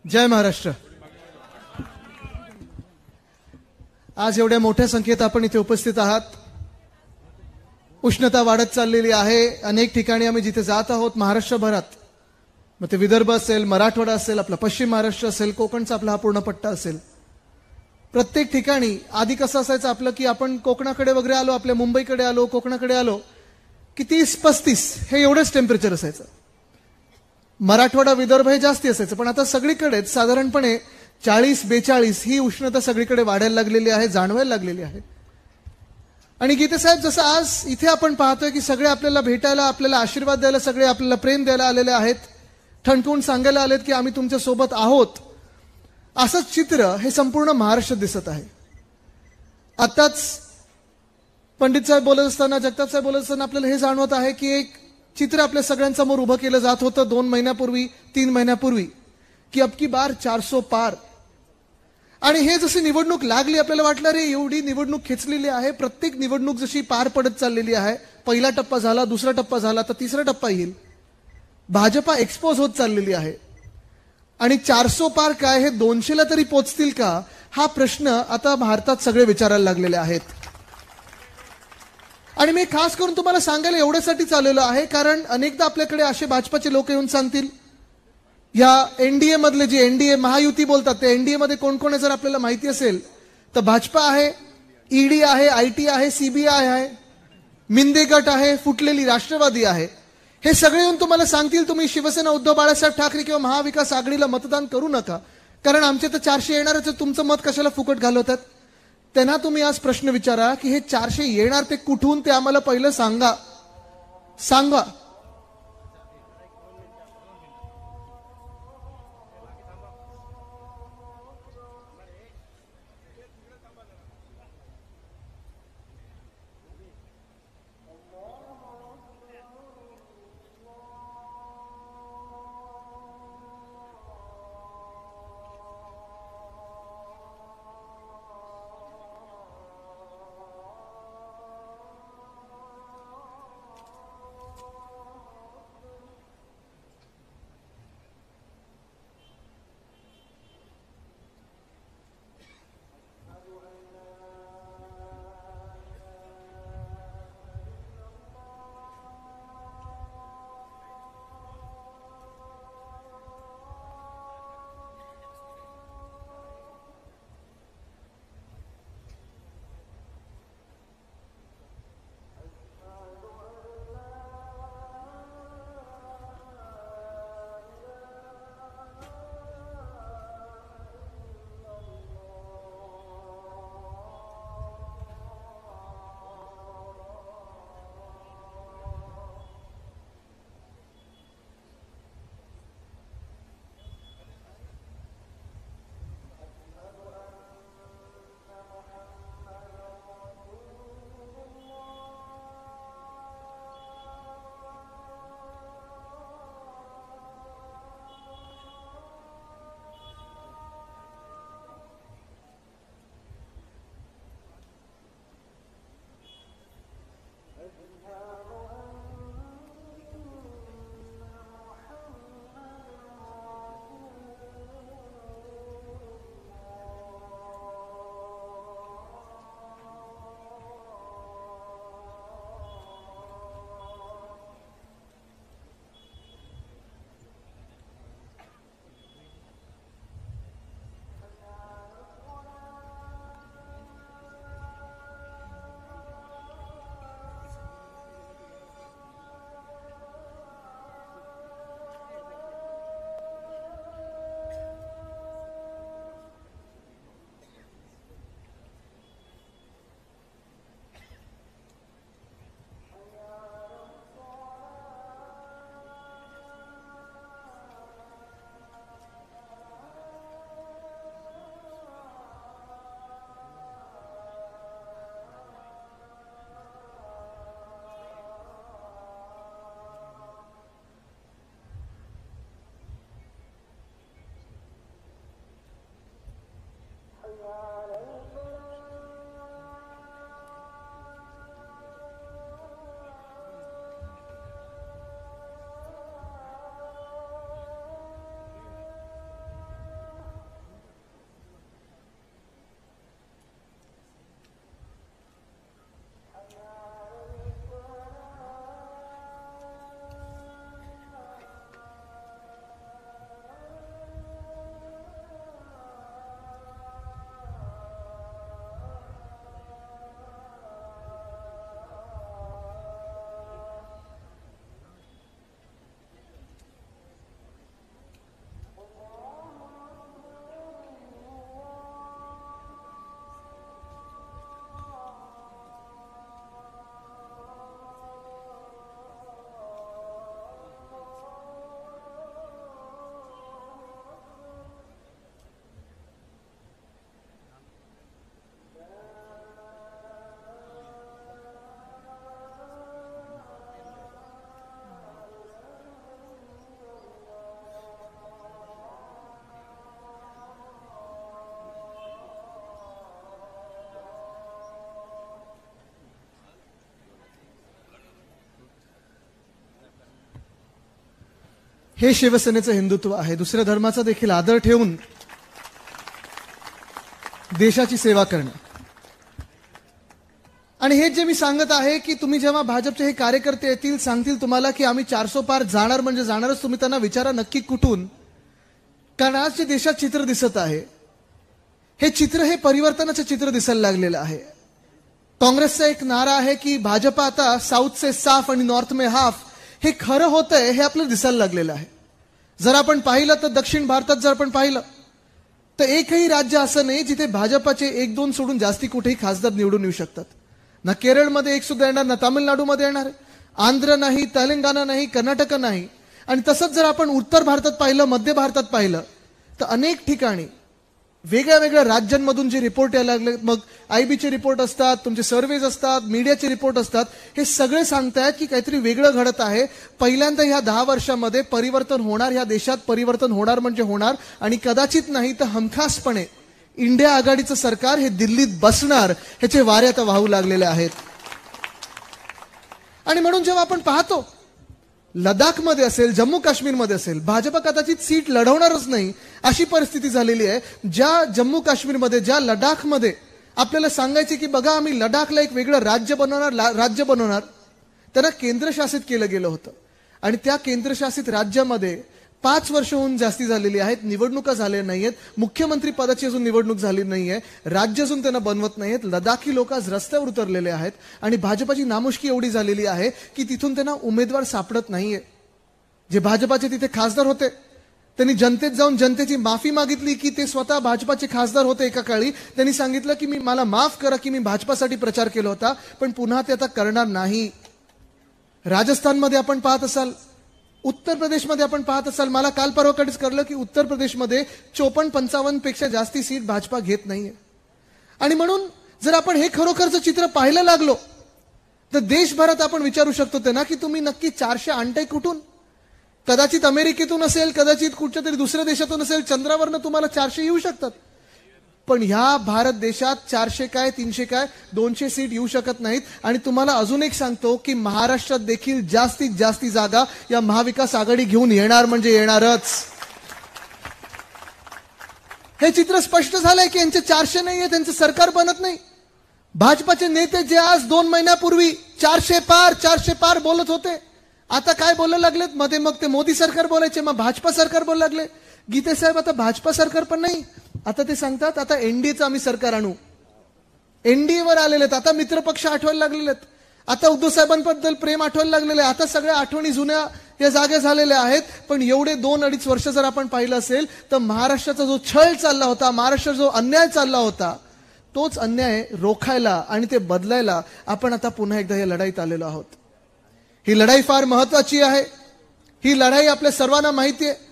जय महाराष्ट्र। आज एवढ्या मोठ्या संख्येत आपण इथे उपस्थित आहात। उष्णता वाढत चाललेली आहे। अनेक ठिकाणी आम्ही जिथे जात आहोत महाराष्ट्रभरात, मग ते विदर्भ असेल, मराठवाडा असेल, आपला पश्चिम महाराष्ट्र असेल, कोकणचा आपला हा पूर्ण पट्टा असेल, प्रत्येक ठिकाणी आधी कसं असायचं आपलं की आपण कोकणाकडे वगैरे आलो, आपल्या मुंबईकडे आलो, कोकणाकडे आलो की 30-35 हे एवढंच टेम्परेचर असायचं। मराठवाडा विदर्भ हे जास्ती असायचं, पण आता सगळीकडेच साधारणपणे 40-42 ही उष्णता सगळीकडे वाढायला लागलेली आहे, जाणवायला लागलेली आहे। आणि गीते साहेब, जसं आज इथे आपण पाहतोय की सगळे आपल्याला भेटायला, आपल्याला आशीर्वाद द्यायला, सगळे आपल्याला प्रेम द्यायला आलेले आहेत, ठणठून सांगायला आलेत की आम्ही तुमच्या सोबत आहोत, असंच चित्र हे संपूर्ण महाराष्ट्र दिसत आहे। आताच पंडित साहेब बोलत असताना, जगताप साहेब बोलत असताना आपल्याला हे जाणवत आहे की एक चित्र आपल्या सगळ्यांसमोर उभं केलं जात होतं 2 महिन्यापूर्वी, 3 महिन्यापूर्वी, की अब की बार 400 पार। आणि हे जशी निवडणूक लागली आपल्याला वाटलं रे एवढी निवडणूक खेचलेली आहे, प्रत्येक निवडणूक जशी पार पडत चाललेली आहे, पहिला टप्पा झाला, दुसरा टप्पा झाला, तर तिसरा टप्पा येईल, भाजपा एक्सपोज होत चाललेली आहे। आणि 400 पार काय, हे 200ला तरी पोहोचतील का, हा प्रश्न आता भारतात सगळे विचारायला लागलेले आहेत। आणि मी खास करून तुम्हाला सांगायला एवढ्यासाठी चाललेलो आहे कारण अनेकदा आपल्याकडे असे भाजपाचे लोक येऊन सांगतील, या एनडीए मधले जे एनडीए महायुती बोलतात ते एनडीए मध्ये कोण कोण आहे जर आपल्याला माहिती असेल तर भाजपा आहे, ईडी आहे, आयटी आहे, सीबीआय आहे, मिंदे गट आहे, फुटलेली राष्ट्रवादी आहे। हे सगळे येऊन तुम्हाला सांगतील तुम्ही शिवसेना उद्धव बाळासाहेब ठाकरे किंवा महाविकास आघाडीला मतदान करू नका, कारण आमचे तर 400 येणारच, तुमचं मत कशाला फुकट घालवतात। त्यांना तुम्ही आज प्रश्न विचारा की हे 400 येणार ते कुठून, ते आम्हाला पहिलं सांगा। हे शिवसेनेचं हिंदुत्व आहे. दुसऱ्या धर्माचा देखील आदर ठेवून देशाची सेवा करणं. आणि हे जे मी सांगत आहे की तुम्ही जेव्हा भाजपचे हे कार्यकर्ते येतील, सांगतील तुम्हाला की आम्ही 400 पार जाणार म्हणजे जाणारच, तुम्ही त्यांना विचारा नक्की कुठून. कारण आज जे देशात चित्र दिसत आहे, हे चित्र हे परिवर्तनाचं चित्र दिसायला लागलेलं आहे. काँग्रेसचा एक नारा आहे की भाजप आता साऊथ से साफ आणि नॉर्थ में हाफ. हे खरं होतंय हे आपल्याला दिसायला लागलेलं आहे. जर आपण पाहिलं तर दक्षिण भारतात जर आपण पाहिलं तर एकही राज्य असं नाही जिथे भाजपाचे 1-2 सोडून जास्ती कुठेही खासदार निवडून येऊ शकतात. ना केरळमध्ये एक सुद्धा येणार, ना तामिळनाडूमध्ये येणार, आंध्र नाही, तेलंगणा नाही, कर्नाटक नाही. आणि तसंच जर आपण उत्तर भारतात पाहिलं, मध्य भारतात पाहिलं तर अनेक ठिकाणी वेगळ्या वेगळ्या राज्यांमधून जे रिपोर्ट यायला लागले, मग आयबीचे रिपोर्ट असतात, तुमचे सर्व्हेज असतात, मीडियाचे रिपोर्ट असतात, हे सगळे सांगतायत की काहीतरी वेगळं घडत आहे. पहिल्यांदा ह्या 10 वर्षामध्ये परिवर्तन होणार, ह्या देशात परिवर्तन होणार म्हणजे होणार. आणि कदाचित नाही तर हमखासपणे इंडिया आघाडीचं सरकार हे दिल्लीत बसणार, ह्याचे वारे आता वाहू लागलेले आहेत. आणि म्हणून जेव्हा आपण पाहतो लडाखमध्ये असेल, जम्मू काश्मीरमध्ये असेल, भाजप कदाचित सीट लढवणारच नाही अशी परिस्थिती झालेली आहे. ज्या जम्मू काश्मीरमध्ये, ज्या लडाखमध्ये आपल्याला सांगायचे की बघा आम्ही लडाखला एक वेगळं राज्य बनवणार, त्यांना केंद्रशासित केलं गेलं होतं. आणि त्या केंद्रशासित राज्यामध्ये 5 वर्ष होऊन जास्ती झालेली आहेत, निवडणुका झाल्या नाहीयेत, मुख्यमंत्री पदाची अजून निवडणूक झाली नाहीये, राज्य अजून त्यांना बनवत नाहीयेत. लडाखी लोक आज रस्त्यावर उतरलेले आहेत आणि भाजपाची नामुष्की एवढी झालेली आहे की तिथून त्यांना उमेदवार सापडत नाहीये. जे भाजपाचे तिथे खासदार होते त्यांनी जनतेत जाऊन जनतेची माफी मागितली की ते स्वतः भाजपाचे खासदार होते. एका काळी त्यांनी सांगितलं की मला माफ करा की मी भाजपासाठी प्रचार केला होता, पण पुन्हा ते आता करणार नाही. राजस्थानमध्ये आपण पाहत असाल, उत्तर प्रदेशमध्ये आपण पाहत असाल, मला काल परवाकडेच कळलं की उत्तर प्रदेशमध्ये 54-55 पेक्षा जास्ती सीट भाजपा घेत नाहीये. आणि म्हणून जर आपण हे खरोखरचं चित्र पाहायला लागलो तर देशभरात आपण विचारू शकतो ते ना की तुम्ही नक्की 400 आणताय कुठून. कदाचित अमेरिकेतून असेल, कदाचित कुठच्या तरी दुसऱ्या देशातून असेल, चंद्रावरनं तुम्हाला 400 येऊ शकतात. पण ह्या भारत देशात 400 काय 300 काय 200 सीट येऊ शकत नाहीत. आणि तुम्हाला अजून एक सांगतो की महाराष्ट्रात देखील जास्तीत जास्ती जागा या महाविकास आघाडी घेऊन येणार म्हणजे येणारच. हे चित्र स्पष्ट झालंय की यांचे 400 नाहीये, त्यांचं सरकार बनत नाही. भाजपाचे नेते जे आज 2 महिन्यापूर्वी 400 पार बोलत होते, आता काय बोलायला लागलेत. मध्ये मग ते मोदी सरकार बोलायचे, मग भाजपा सरकार बोलायला लागले. गीते साहेब आता भाजपा सरकार पण नाही, आता ते सांगतात आता एनडीएचं आम्ही सरकार आणू. एनडीएवर आलेले आहेत, आता मित्रपक्ष आठवायला लागलेले आहेत, आता उद्धव साहेबांबद्दल प्रेम आठवायला लागलेले आहे, आता सगळ्या आठवणी जुन्या या जागे झालेल्या आहेत. पण एवढे 2-2.5 वर्ष जर आपण पाहिलं असेल तर महाराष्ट्राचा जो छळ चालला होता, महाराष्ट्राचा जो अन्याय चालला होता, तोच अन्याय रोखायला आणि ते बदलायला आपण आता पुन्हा एकदा या लढाईत आलेलो आहोत. ही लढाई फार महत्वाची आहे. ही लढाई आपल्या सर्वांना माहिती आहे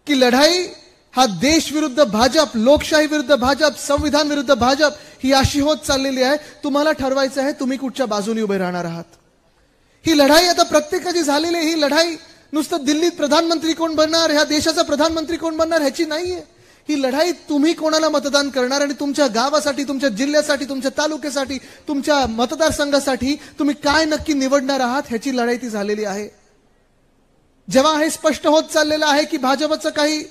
की लढाई हा देश विरुद्ध भाजप, लोकशाही विरुद्ध भाजप, संविधान विरुद्ध भाजप ही अशी होत चाललेली आहे. तुम्हाला ठरवायचं आहे तुम्ही कुठच्या बाजूने उभे राहणार आहात. ही लढाई आता प्रत्येकाची झालेली आहे. ही लढाई नुसतं दिल्लीत प्रधानमंत्री कोण बनणार, ह्या देशाचा प्रधानमंत्री कोण बनणार ह्याची नाहीये. ही लढाई तुम्ही कोणाला मतदान करणार आणि तुमच्या गावासाठी, तुमच्या जिल्ह्यासाठी, तुमच्या तालुक्यासाठी, तुमच्या मतदारसंघासाठी तुम्ही काय नक्की निवडणार आहात ह्याची लढाई ती झालेली आहे. जेव्हा हे स्पष्ट होत चाललेलं आहे की भाजपचं काही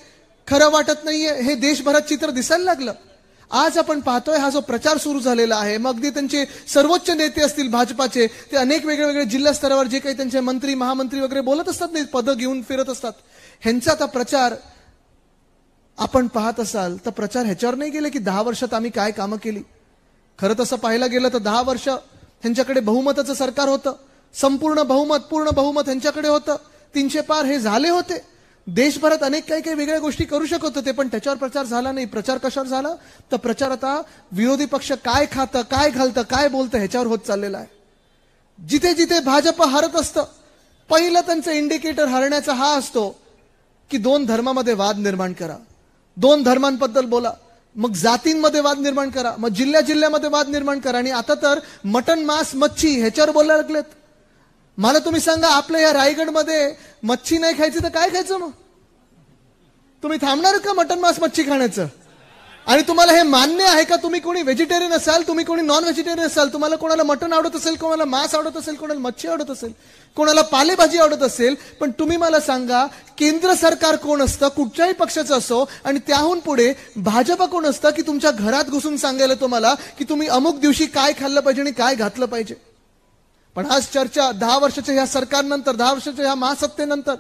खरं वाटत नाहीये, हे देशभरात चित्र दिसायला लागलं. आज आपण पाहतोय हा जो प्रचार सुरू झालेला आहे, मग अगदी त्यांचे सर्वोच्च नेते असतील भाजपाचे, ते अनेक वेगवेगळे जिल्हा स्तरावर जे काही त्यांचे मंत्री महामंत्री वगैरे बोलत असतात, नाही पदं घेऊन फिरत असतात, ह्यांचा आता प्रचार आपण पाहत असाल तर प्रचार ह्याच्यावर नाही गेले की 10 वर्षात आम्ही काय कामं केली. खरं तसं पाहायला गेलं तर 10 वर्ष ह्यांच्याकडे बहुमताचं सरकार होतं, संपूर्ण बहुमत, पूर्ण बहुमत ह्यांच्याकडे होतं, 300 पार हे झाले होते. देशभरात अनेक काही वेगळ्या गोष्टी करू शकत होते, पण त्याच्यावर प्रचार झाला नाही. प्रचार कशावर झाला तर प्रचार आता विरोधी पक्ष काय खातं, काय घालतं, काय बोलतं ह्याच्यावर होत चाललेला आहे. जिथे जिथे भाजप हरत असतं, पहिलं त्यांचं इंडिकेटर हरण्याचा हा असतो की 2 धर्मामध्ये वाद निर्माण करा, 2 धर्मांबद्दल बोला, मग जातींमध्ये वाद निर्माण करा, मग जिल्ह्यामध्ये वाद निर्माण करा. आणि आता तर मटन, मांस, मच्छी ह्याच्यावर बोलायला लागलेत. मला तुम्ही सांगा, आपल्या या रायगडमध्ये मच्छी नाही खायची तर काय खायचं? मग तुम्ही थांबणार का मटन, मांस, मच्छी खाण्याचं? आणि तुम्हाला हे मान्य आहे का? तुम्ही कोणी व्हेजिटेरियन असाल, तुम्ही कोणी नॉन व्हेजिटेरियन असाल, तुम्हाला कोणाला मटण आवडत असेल, कोणाला मांस आवडत असेल, कोणाला मच्छी आवडत असेल, कोणाला पालेभाजी आवडत असेल, पण तुम्ही मला सांगा केंद्र सरकार कोण असतं, कुठच्याही पक्षाचं असो, आणि त्याहून पुढे भाजप कोण असतं की तुमच्या घरात घुसून सांगायला तुम्हाला की तुम्ही अमुक दिवशी काय खाल्लं पाहिजे आणि काय घातलं पाहिजे. पण आज चर्चा 10 वर्षाच्या ह्या सरकारनंतर, 10 वर्षाच्या ह्या महासत्तेनंतर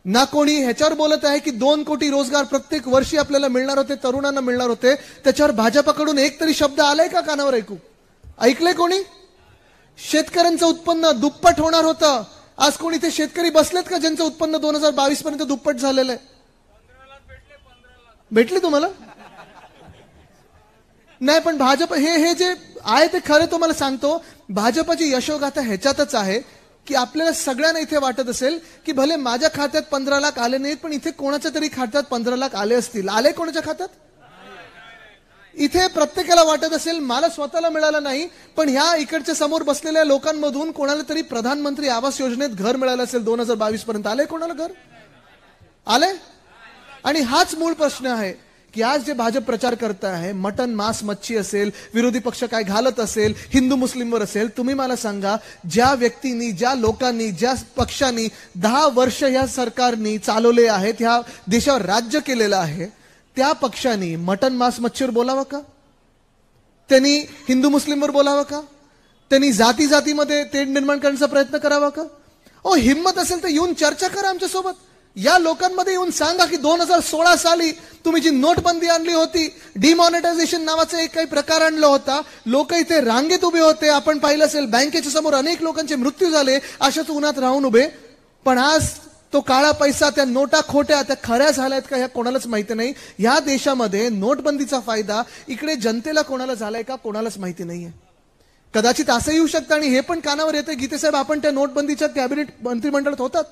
ना कोणी ह्याच्यावर बोलत आहे की 2 कोटी रोजगार प्रत्येक वर्षी आपल्याला मिळणार होते, तरुणांना मिळणार होते. त्याच्यावर भाजपाकडून एक तरी शब्द आलाय का कानावर ऐकलंय कोणी? शेतकऱ्यांचं उत्पन्न दुप्पट होणार होतं. आज कोणी ते शेतकरी बसलेत का ज्यांचं उत्पन्न 2022 पर्यंत दुप्पट झालेलं आहे? 15 लाख भेटले तुम्हाला? नाही, पण भाजप हे जे आहे ते खरं तुम्हाला सांगतो, भाजपाची यशोगाथा ह्याच्यातच आहे की आपल्याला सगळ्यांना इथे वाटत असेल की भले माझ्या खात्यात 15 लाख आले नाहीत, पण इथे कोणाच्या तरी खात्यात 15 लाख आले असतील. आले कोणाच्या खात्यात? इथे प्रत्येकाला वाटत असेल मला स्वतःला मिळालं नाही, पण ह्या इकडच्या समोर बसलेल्या लोकांमधून कोणाला तरी प्रधानमंत्री आवास योजनेत घर मिळालं असेल 2022 पर्यंत. आले कोणाला घर? आले? आणि हाच मूळ प्रश्न आहे की आज जे भाजप प्रचार करत आहे, मटन मांस मच्छी असेल, विरोधी पक्ष काय घालत असेल, हिंदू मुस्लिमवर असेल, तुम्ही मला सांगा ज्या व्यक्तींनी, ज्या लोकांनी, ज्या पक्षांनी 10 वर्ष ह्या सरकारनी चालवले आहेत, ह्या देशावर राज्य केलेलं आहे, त्या पक्षांनी मटन मांस मच्छीवर बोलावं का? त्यांनी हिंदू मुस्लिमवर बोलावं का? त्यांनी जाती जातीमध्ये तेढ निर्माण करण्याचा प्रयत्न करावा का? हिम्मत असेल तर येऊन चर्चा करा आमच्यासोबत. या लोकांमध्ये येऊन सांगा की 2016 साली तुम्ही जी नोटबंदी आणली होती, डिमॉनिटायझेशन नावाचा एक काही प्रकार आणला होता, लोक इथे रांगेत उभे होते, आपण पाहिलं असेल बँकेच्या समोर अनेक लोकांचे मृत्यू झाले अशाच उन्हात राहून उभे. पण आज तो काळा पैसा, त्या नोटा खोट्या, त्या खऱ्या झाल्यात का ह्या कोणालाच माहिती नाही. या देशामध्ये नोटबंदीचा फायदा इकडे जनतेला कोणाला झालाय का कोणालाच माहिती नाहीये. कदाचित असं येऊ शकतं आणि हे पण कानावर येते, गीतेसाहेब आपण त्या नोटबंदीच्या कॅबिनेट मंत्रिमंडळात होतात.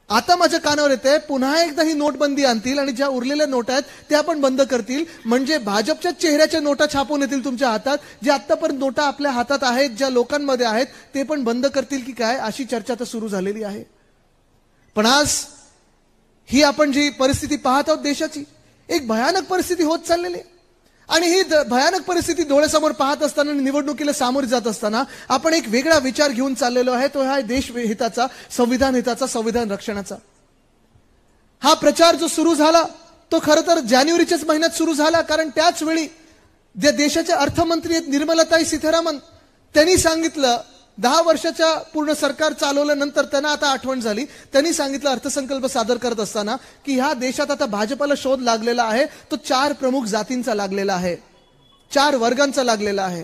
आता माझ्या कानावर येते पुन्हा एकदा ही नोटबंदी आणतील आणि ज्या उरलेल्या नोटा आहेत त्या पण बंद करतील, म्हणजे भाजपच्या चेहऱ्याच्या नोटा छापून येतील तुमच्या हातात. जे आतापर्यंत नोटा आपल्या हातात आहेत, ज्या लोकांमध्ये आहेत, ते पण बंद करतील की काय, अशी चर्चा तर सुरू झालेली आहे. पण आज ही आपण जी परिस्थिती पाहत आहोत देशाची, एक भयानक परिस्थिती होत चाललेली आहे. आणि ही भयानक परिस्थिती डोळ्यासमोर पाहत असताना, निवडणुकीला सामोरे जात असताना आपण एक वेगळा विचार घेऊन चाललेलो आहे, तो हा देश हिताचा, संविधान हिताचा, संविधान रक्षणाचा. हा प्रचार जो सुरू झाला तो खरं तर जानेवारीच्याच महिन्यात सुरू झाला, कारण त्याच वेळी जे देशाचे अर्थमंत्री आहेत निर्मलाताई सीतारामन, त्यांनी सांगितलं 10 वर्षाच्या पूर्ण सरकार चालवल्यानंतर त्यांना आता आठवण झाली, त्यांनी सांगितलं अर्थसंकल्प सादर करत असताना की ह्या देशात आता भाजपाला शोध लागलेला आहे, तो 4 प्रमुख जातींचा लागलेला आहे, 4 वर्गांचा लागलेला आहे.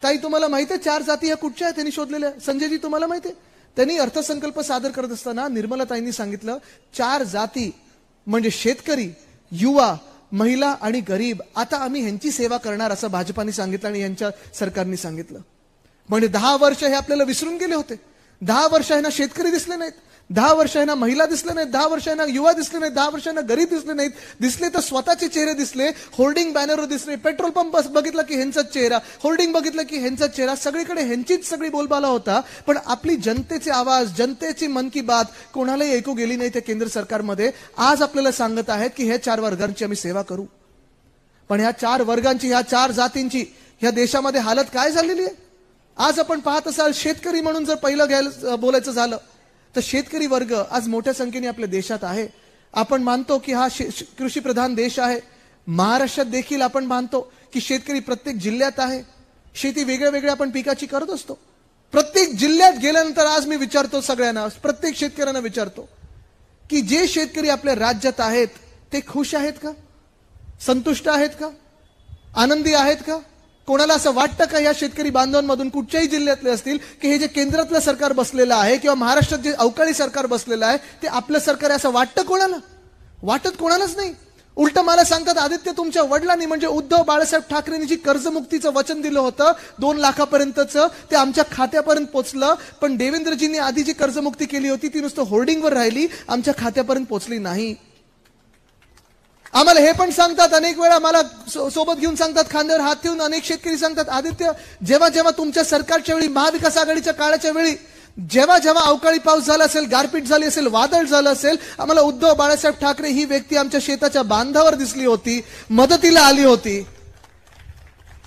ताई तुम्हाला माहिती आहे 4 जाती ह्या कुठच्या आहेत त्यांनी शोधलेल्या? संजयजी तुम्हाला माहिती आहे? त्यांनी अर्थसंकल्प सादर करत असताना निर्मलाताईंनी सांगितलं 4 जाती म्हणजे शेतकरी, युवा, महिला आणि गरीब. आता आम्ही ह्यांची सेवा करणार असं भाजपाने सांगितलं आणि यांच्या सरकारने सांगितलं. म्हणजे 10 वर्ष हे आपल्याला विसरून गेले होते. 10 वर्ष ह्यांना शेतकरी दिसले नाहीत, 10 वर्ष ह्यांना महिला दिसले नाहीत, 10 वर्ष ह्यांना युवा दिसले नाहीत, 10 वर्ष ह्यांना गरीब दिसले नाहीत. दिसले तर स्वतःचे चेहरे दिसले, होर्डिंग बॅनरवर दिसले, पेट्रोल पंप बघितला की ह्यांचाच चेहरा, होर्डिंग बघितलं की ह्यांचाच चेहरा, सगळीकडे ह्यांचीच सगळी बोलबाला होता. पण आपली जनतेचे आवाज, जनतेची मन की बात कोणालाही ऐकू गेली नाही त्या केंद्र सरकारमध्ये. आज आपल्याला सांगत आहेत की ह्या 4 वर्गांची आम्ही सेवा करू. पण ह्या 4 वर्गांची, ह्या 4 जातींची ह्या देशामध्ये हालत काय झालेली आहे? आज आपण पाहत असाल शेतकरी म्हणून जर पहिलं बोलायचं झालं तर शेतकरी वर्ग आज मोठ्या संख्येने आपल्या देशात आहे. आपण मानतो की हा कृषी प्रधान देश आहे. महाराष्ट्रात देखील आपण मानतो की शेतकरी प्रत्येक जिल्ह्यात आहे. शेती वेगळ्या वेगळ्या आपण पिकाची करत असतो. प्रत्येक जिल्ह्यात गेल्यानंतर आज मी विचारतो सगळ्यांना, प्रत्येक शेतकऱ्यांना विचारतो की जे शेतकरी आपल्या राज्यात आहेत ते खुश आहेत का, संतुष्ट आहेत का, आनंदी आहेत का? कोणाला असं वाटतं का या शेतकरी बांधवांमधून कुठच्याही जिल्ह्यातले असतील की हे जे केंद्रातलं सरकार बसलेलं आहे किंवा महाराष्ट्रात जे अवकाळी सरकार बसलेलं आहे ते आपलं सरकार आहे असं वाटतं कोणाला? वाटत कोणालाच नाही. उलट मला सांगतात आदित्य तुमच्या वडिलांनी म्हणजे उद्धव बाळासाहेब ठाकरेंनी जी कर्जमुक्तीचं वचन दिलं होतं 2 लाखापर्यंतचं ते आमच्या खात्यापर्यंत पोहोचलं, पण देवेंद्रजींनी आधी जी कर्जमुक्ती केली होती ती नुसतं होर्डिंगवर राहिली, आमच्या खात्यापर्यंत पोहोचली नाही. आम्हाला हे पण सांगतात, अनेक वेळा मला सोबत घेऊन सांगतात, खांद्यावर हात ठेवून अनेक शेतकरी सांगतात आदित्य जेव्हा जेव्हा तुमच्या सरकारच्या वेळी महाविकास आघाडीच्या काळाच्या वेळी जेव्हा जेव्हा अवकाळी पाऊस झाला असेल, गारपीट झाली असेल, वादळ झालं असेल, आम्हाला उद्धव बाळासाहेब ठाकरे ही व्यक्ती आमच्या शेताच्या बांधावर दिसली होती, मदतीला आली होती.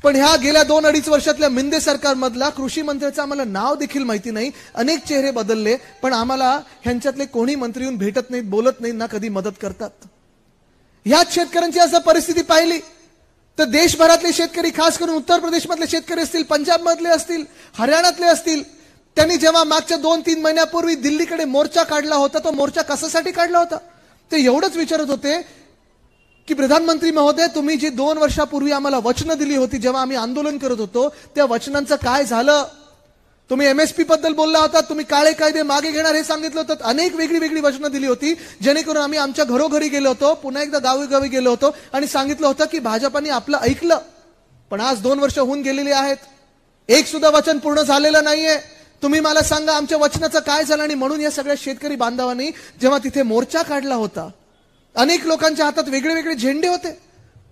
पण ह्या गेल्या 2-2.5 वर्षातल्या मिंदे सरकारमधला कृषी मंत्र्याचं आम्हाला नाव देखील माहिती नाही. अनेक चेहरे बदलले, पण आम्हाला ह्यांच्यातले कोणी मंत्री येऊन भेटत नाहीत, बोलत नाहीत, ना कधी मदत करतात. ह्याच शेतकऱ्यांची असं परिस्थिती पाहिली तर देशभरातले शेतकरी, खास करून उत्तर प्रदेशमधले शेतकरी असतील, पंजाबमधले असतील, हरियाणातले असतील, त्यांनी जेव्हा मागच्या 2-3 महिन्यापूर्वी दिल्लीकडे मोर्चा काढला होता, तो मोर्चा कशासाठी काढला होता? ते एवढंच विचारत होते की प्रधानमंत्री महोदय, तुम्ही जी 2 वर्षापूर्वी आम्हाला वचनं दिली होती, जेव्हा आम्ही आंदोलन करत होतो, त्या वचनांचं काय झालं? तुम्ही MSP बद्दल बोलला होता, तुम्ही काळे कायदे मागे घेणार हे सांगितलं होतं, अनेक वेगळी वेगळी वचनं दिली होती, जेणेकरून आम्ही आमच्या घरोघरी गेलो होतो, पुन्हा एकदा गावी गेलो होतो आणि सांगितलं होतं की भाजपाने आपलं ऐकलं. पण आज 2 वर्ष होऊन गेलेली आहेत, एक सुद्धा वचन पूर्ण झालेलं नाहीये. तुम्ही मला सांगा आमच्या वचनाचं काय झालं? आणि म्हणून या सगळ्या शेतकरी बांधवांनी जेव्हा तिथे मोर्चा काढला होता, अनेक लोकांच्या हातात वेगळे वेगळे झेंडे होते,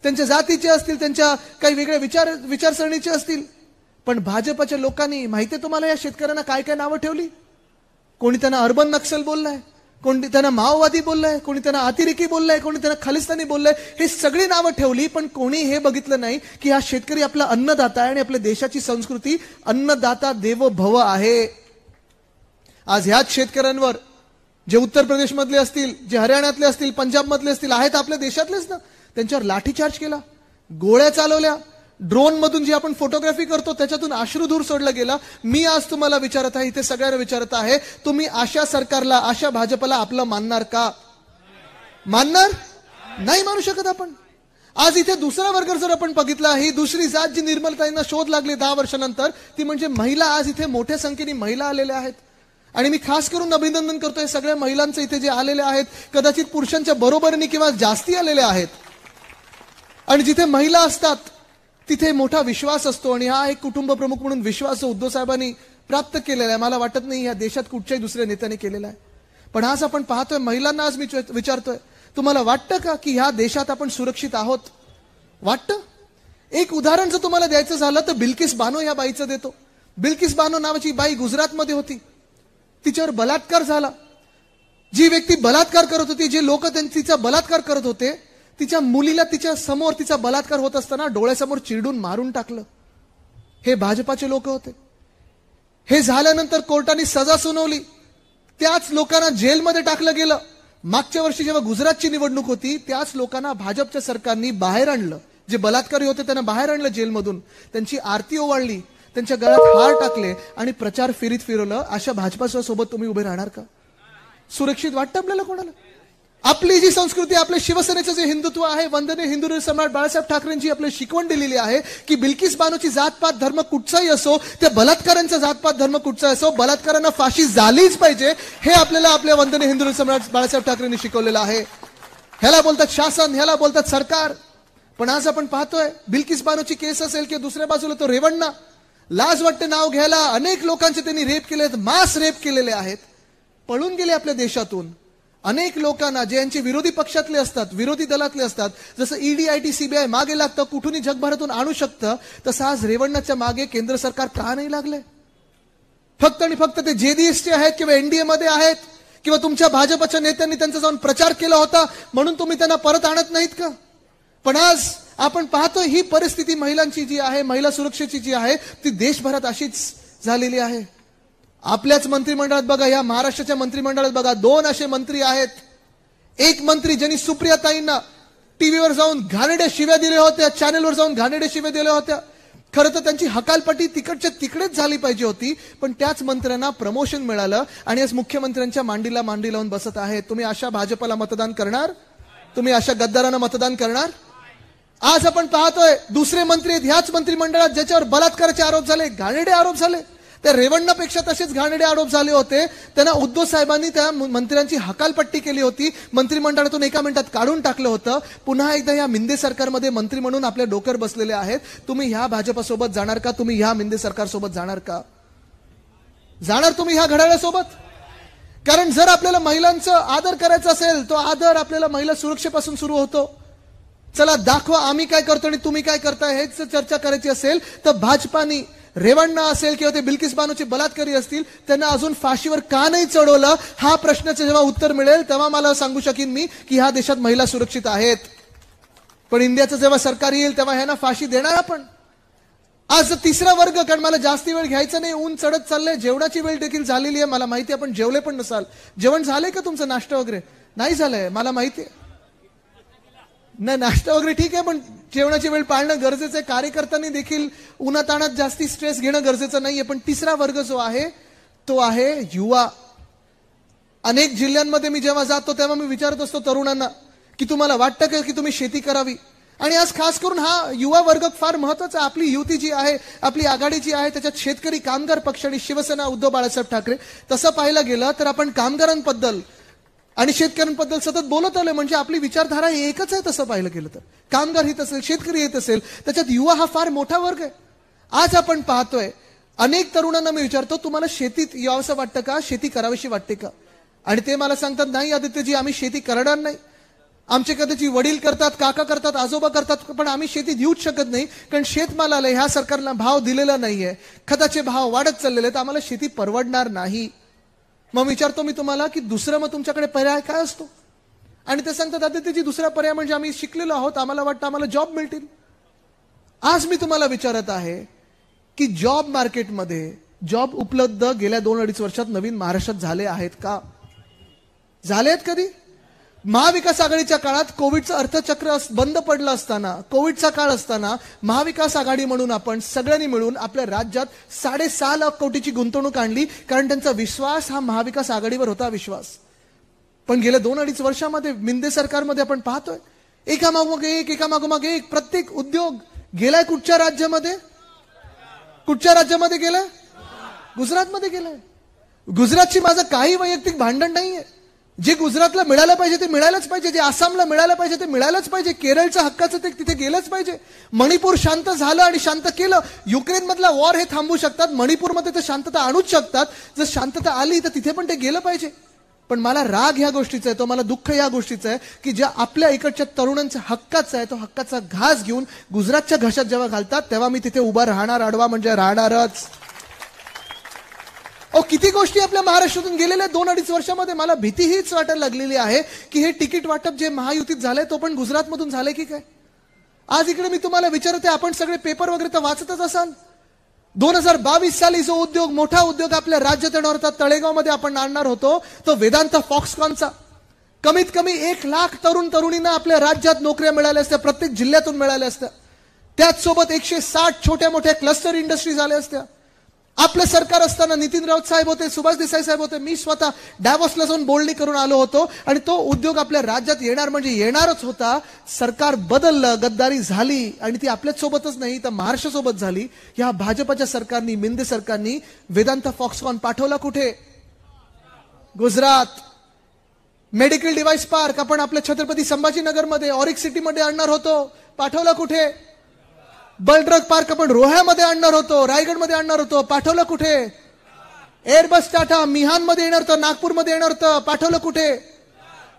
त्यांच्या जातीचे असतील, त्यांच्या काही वेगळ्या विचारसरणीचे असतील, पण भाजपच्या लोकांनी माहितीये तुम्हाला या शेतकऱ्यांना काय काय नावं ठेवली? कोणी त्यांना अर्बन नक्सल बोललाय, कोणी त्यांना माओवादी बोललाय, कोणी त्यांना अतिरेकी बोललाय, कोणी त्यांना खालिस्तानी बोललाय. हे सगळी नावं ठेवली, पण कोणी हे बघितलं नाही की हा शेतकरी आपला अन्नदाता आहे आणि आपल्या देशाची संस्कृती अन्नदाता देवो भव आहे. आज ह्याच शेतकऱ्यांवर जे उत्तर प्रदेशमधले असतील, जे हरियाणातले असतील, पंजाबमधले असतील, आहेत आपल्या देशातलेच ना, त्यांच्यावर लाठीचार्ज केला, गोळ्या चालवल्या, ड्रोन मधून जी आपण फोटोग्राफी करतो त्याच्यातून अश्रुधूर सोडला गेला. मी आज तुम्हाला विचारत आहे, इथे सगळ्यांना विचारत आहे, तुम्ही अशा सरकारला, अशा भाजपला आपलं मानणार का? मानणार नाही, मानू शकत आपण. आज इथे दुसरा वर्ग जर आपण बघितला, ही दुसरी जात जी निर्मलताईंना शोध लागले 10 वर्षानंतर, ती म्हणजे महिला. आज इथे मोठ्या संख्येने महिला आलेल्या आहेत आणि मी खास करून अभिनंदन करतोय सगळ्या महिलांचं इथे जे आलेले आहेत, कदाचित पुरुषांच्या बरोबरीने किंवा जास्ती आलेले आहेत. आणि जिथे महिला असतात तिथे मोठा विश्वास असतो आणि हा एक कुटुंब प्रमुख म्हणून विश्वास उद्धव साहेबांनी प्राप्त केलेला आहे. मला वाटत नाही या देशात कुठच्याही दुसऱ्या नेत्याने केलेला आहे. पण आज आपण पाहतोय, महिलांना आज मी विचारतोय, तुम्हाला वाटतं का की ह्या देशात आपण सुरक्षित आहोत? वाटतं? एक उदाहरण जर तुम्हाला द्यायचं झालं तर बिल्किस बानो या बाईचं देतो. बिल्किस बानो नावाची बाई गुजरातमध्ये होती, तिच्यावर बलात्कार झाला. जी व्यक्ती बलात्कार करत होती, जे लोक तिचा बलात्कार करत होते, तिच्या मुलीला तिच्या समोर तिचा बलात्कार होत असताना डोळ्यासमोर चिरडून मारून टाकलं. हे भाजपाचे लोक होते. हे झाल्यानंतर कोर्टाने सजा सुनावली, त्याच लोकांना जेलमध्ये टाकलं गेलं. मागच्या वर्षी जेव्हा गुजरातची निवडणूक होती, त्याच लोकांना भाजपच्या सरकारने बाहेर आणलं, जे बलात्कारी होते त्यांना बाहेर आणलं जेलमधून, त्यांची आरती ओवाळली, त्यांच्या गळ्यात हार टाकले आणि प्रचार फेरीत फिरवलं. अशा भाजपाच्या सोबत तुम्ही उभे राहणार का? सुरक्षित वाटतं आपल्याला कोणाला? आपली जी संस्कृती, आपल्या शिवसेनेचं जे हिंदुत्व आहे, वंदनीय हिंदू सम्राट बाळासाहेब ठाकरेंची आपली शिकवण दिलेली आहे की बिल्किस बानोची जातपात धर्म कुठचाही असो, त्या बलात्कारांचा जातपात धर्म कुठचा असो, बलात्कारांना फाशी झालीच पाहिजे, हे आपल्याला आपल्या वंदनीय हिंदू सम्राट बाळासाहेब ठाकरेंनी शिकवलेलं आहे. ह्याला बोलतात शासन, ह्याला बोलतात सरकार. पण आज आपण पाहतोय, बिल्किस बानोची केस असेल किंवा दुसऱ्या बाजूला तो रेवण्णा, लाज वाटते नाव घ्यायला. अनेक लोकांचे त्यांनी रेप केले, मास रेप केलेले आहेत, पळून गेले आपल्या देशातून. अनेक लोकांना जे यांचे विरोधी पक्षातले असतात, विरोधी दलातले असतात, जसं ED, IT, CBI मागे लागतं, कुठूनही जगभरातून आणू शकतं, तसं आज रेवण्णाच्या मागे केंद्र सरकार का नाही लागले? फक्त आणि फक्त ते JDSचे आहेत किंवा NDA मध्ये आहेत किंवा तुमच्या भाजपच्या नेत्यांनी त्यांचा जाऊन प्रचार केला होता म्हणून तुम्ही त्यांना परत आणत नाहीत का? पण आज आपण पाहतोय ही परिस्थिती महिलांची जी आहे, महिला सुरक्षेची जी आहे, ती देशभरात अशीच झालेली आहे. आपल्याच मंत्रिमंडळात बघा, या महाराष्ट्राच्या मंत्रिमंडळात बघा, 2 असे मंत्री आहेत. एक मंत्री ज्यांनी सुप्रियाताईंना टीव्हीवर जाऊन घाणेरड्या शिव्या दिल्या होत्या, चॅनलवर जाऊन घाणेरड्या शिव्या दिल्या होत्या. खरं तर त्यांची हकालपट्टी तिकडच्या तिकडेच झाली पाहिजे होती, पण त्याच मंत्र्यांना प्रमोशन मिळालं आणि आज मुख्यमंत्र्यांच्या मांडीला मांडी लावून बसत आहेत. तुम्ही अशा भाजपला मतदान करणार? तुम्ही अशा गद्दारांना मतदान करणार? आज आपण पाहतोय दुसरे मंत्री आहेत ह्याच मंत्रिमंडळात ज्याच्यावर बलात्काराचे आरोप झाले, घाणेरडे आरोप झाले. त्या रेवण्णापेक्षा तसेच घाणेरडे आरोप झाले होते. त्यांना उद्धव साहेबांनी त्या मंत्र्यांची हकालपट्टी केली होती, मंत्रिमंडळातून एका मिनिटात काढून टाकलं होतं. पुन्हा एकदा या मिंदे सरकारमध्ये मंत्री म्हणून आपल्या डोक्यावर बसलेले आहेत. तुम्ही ह्या भाजपसोबत जाणार का? तुम्ही ह्या मिंदे सरकारसोबत जाणार का? जाणार तुम्ही ह्या घड्याळासोबत? कारण जर आपल्याला महिलांचा आदर करायचा असेल, तो आदर आपल्याला महिला सुरक्षेपासून सुरू होतो. चला दाखवा आम्ही काय करतो आणि तुम्ही काय करताय, हेच चर्चा करायची असेल तर भाजपानी रेवण्णा असेल किंवा ते बिल्किस बानोचे बलात्कारी असतील, त्यांना अजून फाशीवर का नाही चढवलं, हा प्रश्नाचं जेव्हा उत्तर मिळेल तेव्हा मला सांगू शकीन मी की ह्या देशात महिला सुरक्षित आहेत. पण इंडियाचं जेव्हा सरकार येईल तेव्हा ह्यांना फाशी देणार आपण. आज तिसरा वर्ग, कारण मला जास्ती वेळ घ्यायचा नाही, ऊन चढत चाललंय, जेवणाची वेळ देखील झालेली आहे. मला माहिती आहे आपण जेवले पण नसाल. जेवण झालंय का तुमचं, नाश्ता वगैरे नाही झालंय मला माहिती आहे. नाही, नाश्ता वगैरे ठीक आहे, पण जेवणाची वेळ पाळणं गरजेचं आहे. कार्यकर्त्यांनी देखील उन्हाताणात जास्ती स्ट्रेस घेणं गरजेचं नाहीये. पण तिसरा वर्ग जो आहे तो आहे युवा. अनेक जिल्ह्यांमध्ये मी जेव्हा जातो तेव्हा मी विचारत असतो तरुणांना की तुम्हाला वाटतं का की तुम्ही शेती करावी. आणि आज खास करून हा युवा वर्ग फार महत्वाचा. आपली युती जी आहे, आपली आघाडी जी आहे, त्याच्यात शेतकरी, कामगार पक्ष आणि शिवसेना उद्धव बाळासाहेब ठाकरे. तसं पाहायला गेलं तर आपण कामगारांबद्दल आणि शेतकऱ्यांबद्दल सतत बोलत आलोय. म्हणजे आपली विचारधारा एकच आहे. तसं पाहिलं गेलं तर कामगार हित असेल, शेतकरी हित असेल, त्याच्यात युवा हा फार मोठा वर्ग आहे. आज आपण पाहतोय अनेक तरुणांना मी विचारतो तुम्हाला शेतीत यावंसं वाटतं का, शेती करावीशी वाटते का, आणि ते मला सांगतात नाही आदित्यजी आम्ही शेती करणार नाही. आमचे कदाचित वडील करतात, काका करतात, आजोबा करतात, पण आम्ही शेती देऊच शकत नाही कारण शेतमालाला ह्या सरकारला भाव दिलेला नाहीये, खताचे भाव वाढत चाललेले आहेत, आम्हाला शेती परवडणार नाही. मग विचारतो मी तुम्हाला की दुसरं मग तुमच्याकडे पर्याय काय असतो, आणि ते सांगतात आदित्यजी दुसरा पर्याय म्हणजे आम्ही शिकलेलो आहोत, आम्हाला वाटतं आम्हाला जॉब मिळतील. आज मी तुम्हाला विचारत आहे की जॉब मार्केटमध्ये जॉब उपलब्ध गेल्या 2-2.5 वर्षात नवीन महाराष्ट्रात झाले आहेत का, झाले आहेत कधी? महाविकास आघाडीच्या काळात कोविडचं अर्थचक्र बंद पडलं असताना, कोविडचा काळ असताना महाविकास आघाडी म्हणून आपण सगळ्यांनी मिळून आपल्या राज्यात 6.5 लाख कोटीची गुंतवणूक आणली, कारण त्यांचा विश्वास हा महाविकास आघाडीवर होता विश्वास. पण गेल्या 2-2.5 वर्षामध्ये मिंदे सरकारमध्ये आपण पाहतोय एकामागोमाग एक प्रत्येक उद्योग गेलाय कुठच्या राज्यामध्ये, कुठच्या राज्यामध्ये गेलाय? गुजरातमध्ये गेलाय. गुजरातची माझं काही वैयक्तिक भांडण नाहीये. जे गुजरातला मिळालं पाहिजे ते मिळालंच पाहिजे, जे आसामला मिळालं पाहिजे ते मिळालंच पाहिजे, केरळच्या हक्काचं ते तिथे गेलंच पाहिजे. मणिपूर शांत झालं आणि शांत केलं. युक्रेन मधला वॉर हे थांबवू शकतात, मणिपूरमध्ये तर शांतता आणूच शकतात. जर शांतता आली तर तिथे पण ते गेलं पाहिजे. पण मला राग ह्या गोष्टीचा आहे, तो मला दुःख ह्या गोष्टीचं आहे की ज्या आपल्या इकडच्या तरुणांच्या हक्काचा आहे तो हक्काचा घास घेऊन गुजरातच्या घशात जेव्हा घालतात तेव्हा मी तिथे उभा राहणार, आडवा म्हणजे राहणारच. किती गोष्टी आपल्या महाराष्ट्रातून गेलेल्या 2-2.5 वर्षामध्ये. मला भीती हीच वाटायला लागलेली आहे की हे तिकीट वाटप जे महायुतीत झालंय तो पण गुजरातमधून झालंय की काय. आज इकडे मी तुम्हाला विचारते, आपण सगळे पेपर वगैरे तर वाचतच असाल. 2022 साली जो उद्योग, मोठा उद्योग आपल्या राज्यात येणार होता, तळेगावमध्ये आपण आणणार होतो, तो वेदांत फॉक्सकॉनचा. कमीत कमी 1 लाख तरुण तरुणींना आपल्या राज्यात नोकऱ्या मिळाल्या असत्या, प्रत्येक जिल्ह्यातून मिळाल्या असत्या. त्याचसोबत 160 छोट्या मोठ्या क्लस्टर इंडस्ट्री झाल्या असत्या. आपलं सरकार असताना नितीन राऊत साहेब होते, सुभाष देसाई साहेब होते, मी स्वतः डॅव्हॉसला जाऊन बोलणी करून आलो होतो, आणि तो उद्योग आपल्या राज्यात येणार म्हणजे येणारच होता. सरकार बदललं, गद्दारी झाली, आणि ती आपल्याच सोबतच नाही तर महाराष्ट्रासोबत झाली. या भाजपच्या सरकारनी, मिंदे सरकारनी वेदांत फॉक्सकॉन पाठवला कुठे? गुजरात. मेडिकल डिव्हाइस पार्क आपण आपल्या छत्रपती संभाजीनगरमध्ये, ऑरिक सिटीमध्ये आणणार होतो, पाठवला कुठे? बलड्रग पार्क आपण रोह्यामध्ये आणणार होतो, रायगडमध्ये आणणार होतो, पाठवलं कुठे? एअरबस टाटा मिहानमध्ये येणार होतं, नागपूरमध्ये येणार होतं, पाठवलं कुठे?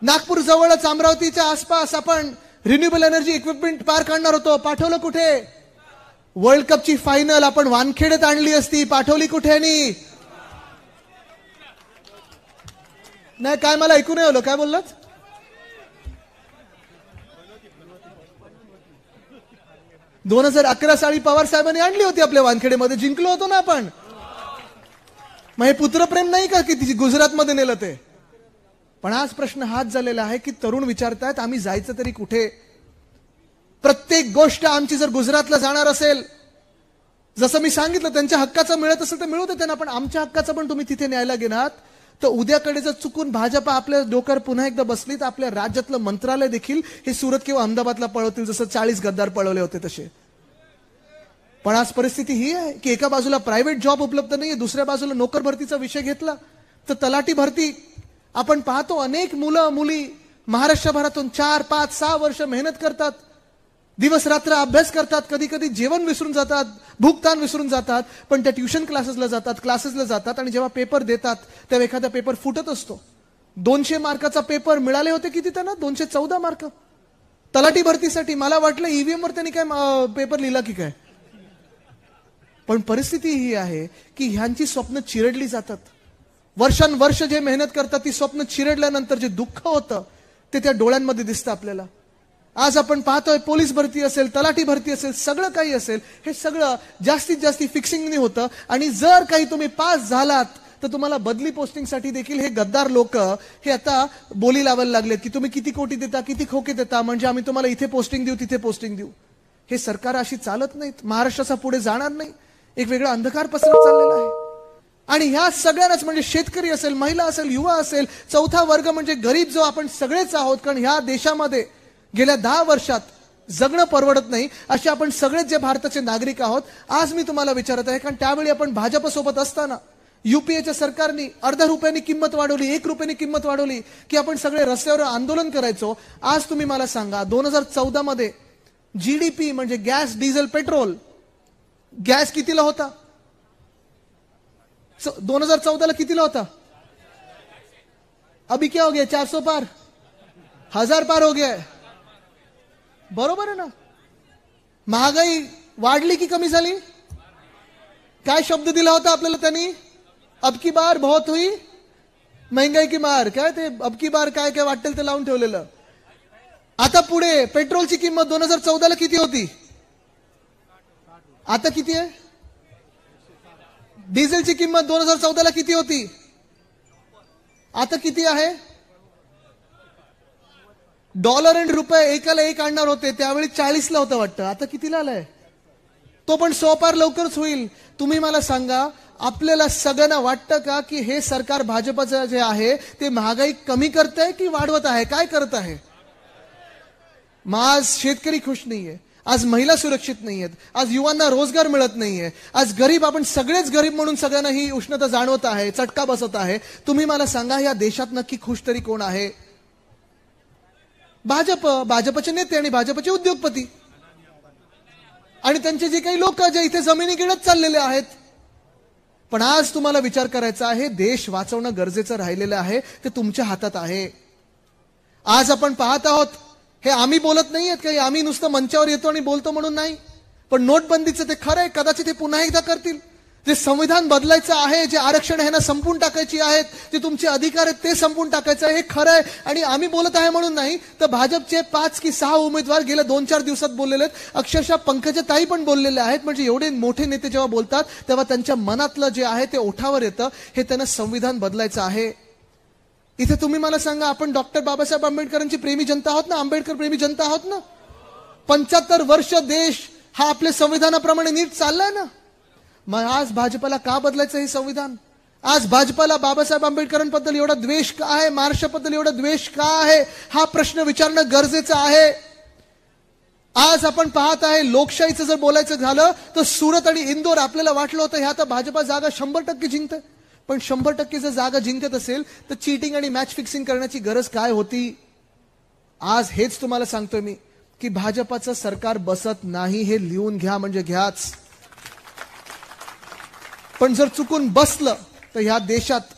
नागपूर जवळच अमरावतीच्या आसपास आपण रिन्युएबल एनर्जी इक्विपमेंट पार्क आणणार होतो, पाठवलं कुठे? वर्ल्ड कपची फायनल आपण वानखेडेत आणली असती, पाठवली कुठे? नाही काय मला ऐकू नाही आलं, काय बोललात? - 2011 साली पवार साहेबांनी आणली होती आपल्या वानखेडेमध्ये, जिंकलो होतो ना आपण. मग हे पुत्रप्रेम नाही का की तिची गुजरातमध्ये नेलं ते? पण आज प्रश्न हाच झालेला आहे की तरुण विचारतायत आम्ही जायचं तरी कुठे? प्रत्येक गोष्ट आमची जर गुजरातला जाणार असेल, जसं मी सांगितलं त्यांच्या हक्काचं मिळत असेल तर मिळू दे त्यांना, पण आमच्या हक्काचं पण तुम्ही तिथे न्यायला गेलात तर उद्याकडे जर चुकून भाजपा आपल्या डोक्यावर पुन्हा एकदा बसली तर आपल्या राज्यातलं मंत्रालय देखील हे सुरत किंवा अहमदाबादला पळवतील, जसं 40 गद्दार पळवले होते तसे. पण आज परिस्थिती ही आहे की एका बाजूला प्रायव्हेट जॉब उपलब्ध नाहीये, दुसऱ्या बाजूला नोकर भरतीचा विषय घेतला तर तलाठी भरती आपण पाहतो, अनेक मुलं मुली महाराष्ट्रभरातून 4, 5, 6 वर्ष मेहनत करतात, दिवस रात्र अभ्यास करतात, कधी कधी जेवण विसरून जातात, भूकतान विसरून जातात, पण त्या ट्युशन क्लासेसला जातात आणि जेव्हा पेपर देतात तेव्हा एखादा पेपर फुटत असतो. 200 मार्काचा पेपर मिळाले होते किती त्यांना? 214 मार्क तलाठी भरतीसाठी. मला वाटलं ईव्हीएम वर त्यांनी काय पेपर लिहिला की काय. पण परिस्थिती ही आहे की ह्यांची स्वप्न चिरडली जातात. वर्षानुवर्ष जे मेहनत करतात ती स्वप्न चिरडल्यानंतर जे दुःख होतं ते त्या डोळ्यांमध्ये दिसतं आपल्याला. आज आपण पाहतोय पोलीस भरती असेल, तलाठी भरती असेल, सगळं काही असेल, हे सगळं जास्तीत जास्त फिक्सिंगनी होतं. आणि जर काही तुम्ही पास झालात तर तुम्हाला बदली पोस्टिंगसाठी देखील हे गद्दार लोक हे आता बोली लावायला लागलेत की तुम्ही किती कोटी देता, किती खोके देता, म्हणजे आम्ही तुम्हाला इथे पोस्टिंग देऊ, तिथे पोस्टिंग देऊ. हे सरकार अशी चालत नाहीत. महाराष्ट्राचा पुढे जाणार नाही. एक वेगळा अंधकार पसरत चाललेला आहे. आणि ह्या सगळ्यांनाच म्हणजे शेतकरी असेल, महिला असेल, युवा असेल, चौथा वर्ग म्हणजे गरीब जो आपण सगळेच आहोत. कारण ह्या देशामध्ये गेल्या 10 वर्षात जगणं परवडत नाही असे आपण सगळेच जे भारताचे नागरिक आहोत. आज मी तुम्हाला विचारत आहे कारण त्यावेळी आपण भाजपसोबत असताना युपीएच्या सरकारने अर्धा रुपयानी किंमत वाढवली, 1 रुपयानी किंमत वाढवली की आपण सगळे रस्त्यावर आंदोलन करायचो. आज तुम्ही मला सांगा 2014 मध्ये जीडीपी म्हणजे गॅस, डिझेल, पेट्रोल, गॅस कितीला होता? 2014 कितीला होता? अभी क्या हो गया? 400 पार, 1000 पार हो गया. बरोबर आहे ना? महागाई वाढली की कमी झाली? काय शब्द दिला होता आपल्याला त्यांनी? अब की बार बहुत हुई महंगाई की मार. काय ते अब की बार काय काय वाटेल ते लावून ठेवलेलं. आता पुढे पेट्रोलची किंमत 2014 किती होती? आता किती आहे? डिझेलची किंमत 2014 किती होती? आता किती आहे? डॉलर आणि रुपये एकाला एक आणणार होते त्यावेळी 40ला होतं वाटतं. आता कितीला आलाय? तो पण 100 पार लवकरच होईल. तुम्ही मला सांगा, आपल्याला सगळ्यांना वाटतं का की हे सरकार भाजपचं जे आहे ते महागाई कमी करत आहे की वाढवत आहे? काय करत आहे? मग आज शेतकरी खुश नाहीये, आज महिला सुरक्षित नाहीयेत, आज युवांना रोजगार मिळत नाहीये, आज गरीब, आपण सगळेच गरीब म्हणून सगळ्यांना ही उष्णता जाणवत आहे, चटका बसत आहे. तुम्ही मला सांगा या देशात नक्की खुश तरी कोण आहे? भाजप, भाजपचे नेते आणि भाजपचे उद्योगपती आणि त्यांचे जे काही लोक जे इथे जमिनी गिळत चाललेले आहेत. पण आज तुम्हाला विचार करायचा आहे, देश वाचवणं गरजेचं राहिलेलं आहे, ते तुमच्या हातात आहे. आज आपण पाहत आहोत, हे आम्ही बोलत नाहीयेत काही, आम्ही नुसतं मंचावर येतो आणि बोलतो म्हणून नाही. पण नोटबंदीचं ते खरं आहे, कदाचित हे पुन्हा एकदा करतील. जे संविधान बदलायचं आहे, जे आरक्षण ह्यांना संपून टाकायची आहेत, जे तुमचे अधिकार आहेत ते संपून टाकायचं आहे, हे खरं आहे. आणि आम्ही बोलत आहे म्हणून नाही, तर भाजपचे 5 की 6 उमेदवार गेल्या 2-4 दिवसात बोललेले आहेत. अक्षरशः पंकजाताई पण बोललेले आहेत. म्हणजे एवढे मोठे नेते जेव्हा बोलतात तेव्हा त्यांच्या मनातलं जे आहे ते ओठावर येतं. हे त्यांना संविधान बदलायचं आहे. इथे तुम्ही मला सांगा, आपण डॉक्टर बाबासाहेब आंबेडकरांची प्रेमी जनता आहोत ना, आंबेडकर प्रेमी जनता आहोत ना. 75 वर्ष देश हा आपल्या संविधानाप्रमाणे नीट चाललाय ना. मग आज भाजपला का बदलायचं हे संविधान? आज भाजपला बाबासाहेब आंबेडकरांबद्दल एवढा द्वेष का आहे? महाराष्ट्राबद्दल एवढा द्वेष का आहे? हा प्रश्न विचारणं गरजेचं आहे. आज आपण पाहत आहे, लोकशाहीचं जर बोलायचं झालं तर सुरत आणि इंदोर आपल्याला वाटलं होतं ह्या तर भाजपा जागा 100% जिंकते. पण 100% जर जागा जिंकत असेल तर चीटिंग आणि मॅच फिक्सिंग करण्याची गरज काय होती? आज हेच तुम्हाला सांगतोय मी की भाजपाचं सरकार बसत नाही. हे लिहून घ्या म्हणजे घ्याच. पण जर चुकून बसलं तर ह्या देशात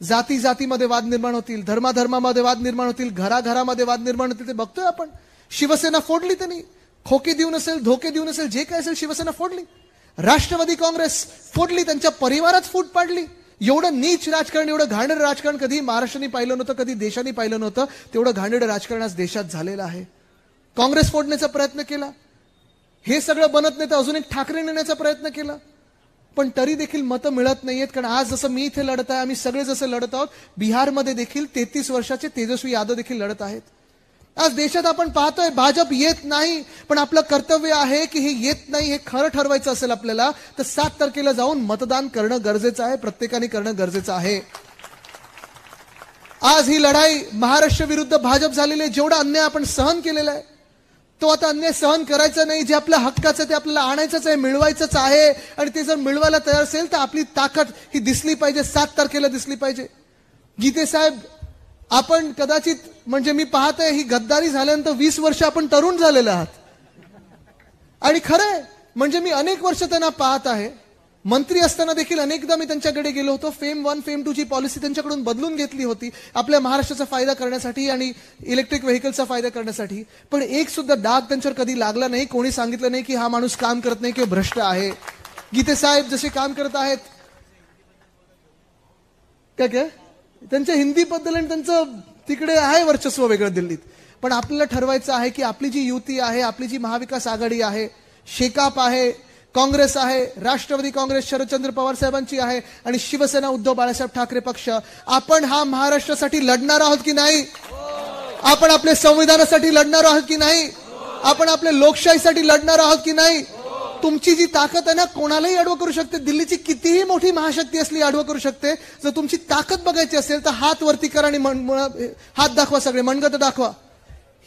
जाती जातीमध्ये वाद निर्माण होतील, धर्माधर्मामध्ये वाद निर्माण होतील, घराघरामध्ये वाद निर्माण होतील. ते बघतोय आपण. शिवसेना फोडली त्यांनी, खोके देऊन असेल, धोके देऊन असेल, जे काय असेल शिवसेना फोडली. राष्ट्रवादी काँग्रेस फोडली, त्यांच्या परिवारात फूट पाडली. एवढं नीच राजकारण, एवढं घाणेरडं राजकारण कधी महाराष्ट्राने पाहिलं नव्हतं, कधी देशाने पाहिलं नव्हतं. तेवढं घाणेरडं राजकारण आज देशात झालेलं आहे. काँग्रेस फोडण्याचा प्रयत्न केला, हे सगळं बनत नाही तर अजून एक ठाकरे नेण्याचा प्रयत्न केला. पण तरी देखील मतं मिळत नाहीयेत. कारण आज जसं मी इथे लढत आहे, आम्ही सगळे जसं लढत आहोत, बिहारमध्ये देखील 33 वर्षाचे तेजस्वी यादव देखील लढत आहेत. आज देशात आपण पाहतोय भाजप येत नाही. पण आपलं कर्तव्य आहे की हे येत नाही हे खरं ठरवायचं असेल आपल्याला तर 7 तारखेला जाऊन मतदान करणं गरजेचं आहे. प्रत्येकाने करणं गरजेचं आहे. आज ही लढाई महाराष्ट्र विरुद्ध भाजप झालेली आहे. जेवढा अन्याय आपण सहन केलेला आहे तो आता अन्याय सहन करायचा नाही. जे आपल्या हक्काचं ते आपल्याला आणायचंच आहे, मिळवायचंच आहे. आणि ते जर मिळवायला तयार असेल तर आपली ताकद ही दिसली पाहिजे, 7 तारखेला दिसली पाहिजे. गीते साहेब, आपण कदाचित म्हणजे मी पाहतोय ही गद्दारी झाल्यानंतर 20 वर्ष आपण तरुण झालेले आहात. आणि खरंय म्हणजे मी अनेक वर्ष त्यांना पाहत आहे. मंत्री असताना देखील अनेकदा मी त्यांच्याकडे गेलो होतो. फेम 1 फेम 2 ची पॉलिसी त्यांच्याकडून बदलून घेतली होती आपल्या महाराष्ट्राचा फायदा करण्यासाठी आणि इलेक्ट्रिक व्हेकलचा फायदा करण्यासाठी. पण एक सुद्धा डाग त्यांच्यावर कधी लागला नाही. कोणी सांगितलं नाही की हा माणूस काम करत नाही किंवा भ्रष्ट आहे. गीते साहेब जसे काम करत आहेत, काय त्यांच्या हिंदी बद्दल आणि त्यांचं तिकडे आहे वर्चस्व वेगळं दिल्लीत. पण आपल्याला ठरवायचं आहे की आपली जी युती आहे, आपली जी महाविकास आघाडी आहे, शेकाप आहे, काँग्रेस आहे, राष्ट्रवादी काँग्रेस शरदचंद्र पवार साहेबांची आहे आणि शिवसेना उद्धव बाळासाहेब ठाकरे पक्ष, आपण हा महाराष्ट्रासाठी लढणार आहोत की नाही? आपण आपल्या संविधानासाठी लढणार आहोत की नाही? आपण आपल्या लोकशाहीसाठी लढणार आहोत की नाही? तुमची जी ताकद आहे ना, कोणालाही अडवं करू शकते. दिल्लीची कितीही मोठी महाशक्ती असली अडवं करू शकते. जर तुमची ताकद बघायची असेल तर हात वरती करा आणि हात दाखवा, सगळे मनगत दाखवा.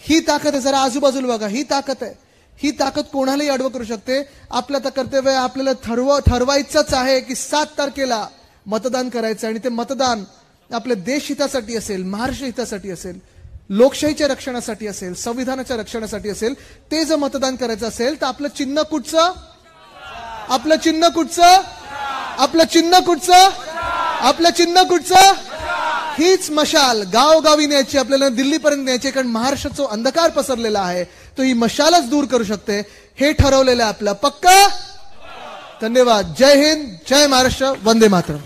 ही ताकद आहे. जरा आजूबाजूला बघा, ही ताकद आहे. ही ताकद कोणालाही अडवं करू शकते. आपलं तर कर्तव्य आहे, आपल्याला ठरवायचंच आहे की 7 तारखेला मतदान करायचं आणि ते मतदान आपल्या देश हितासाठी असेल, महाराष्ट्र हितासाठी असेल, लोकशाहीच्या रक्षणासाठी असेल, संविधानाच्या रक्षणासाठी असेल. ते जर मतदान करायचं असेल तर आपलं चिन्ह कुठचं? आपलं चिन्ह कुठचं? आपलं चिन्ह कुठचं? आपलं चिन्ह कुठचं? हीच मशाल गावोगावी न्यायची, आपल्याला दिल्लीपर्यंत न्यायची. कारण महाराष्ट्राचा जो अंधकार पसरलेला आहे तो ही मशालच दूर करू शकते. हे ठरवलेलं आहे आपलं. पक्का? धन्यवाद. जय हिंद, जय महाराष्ट्र, वंदे मातरम.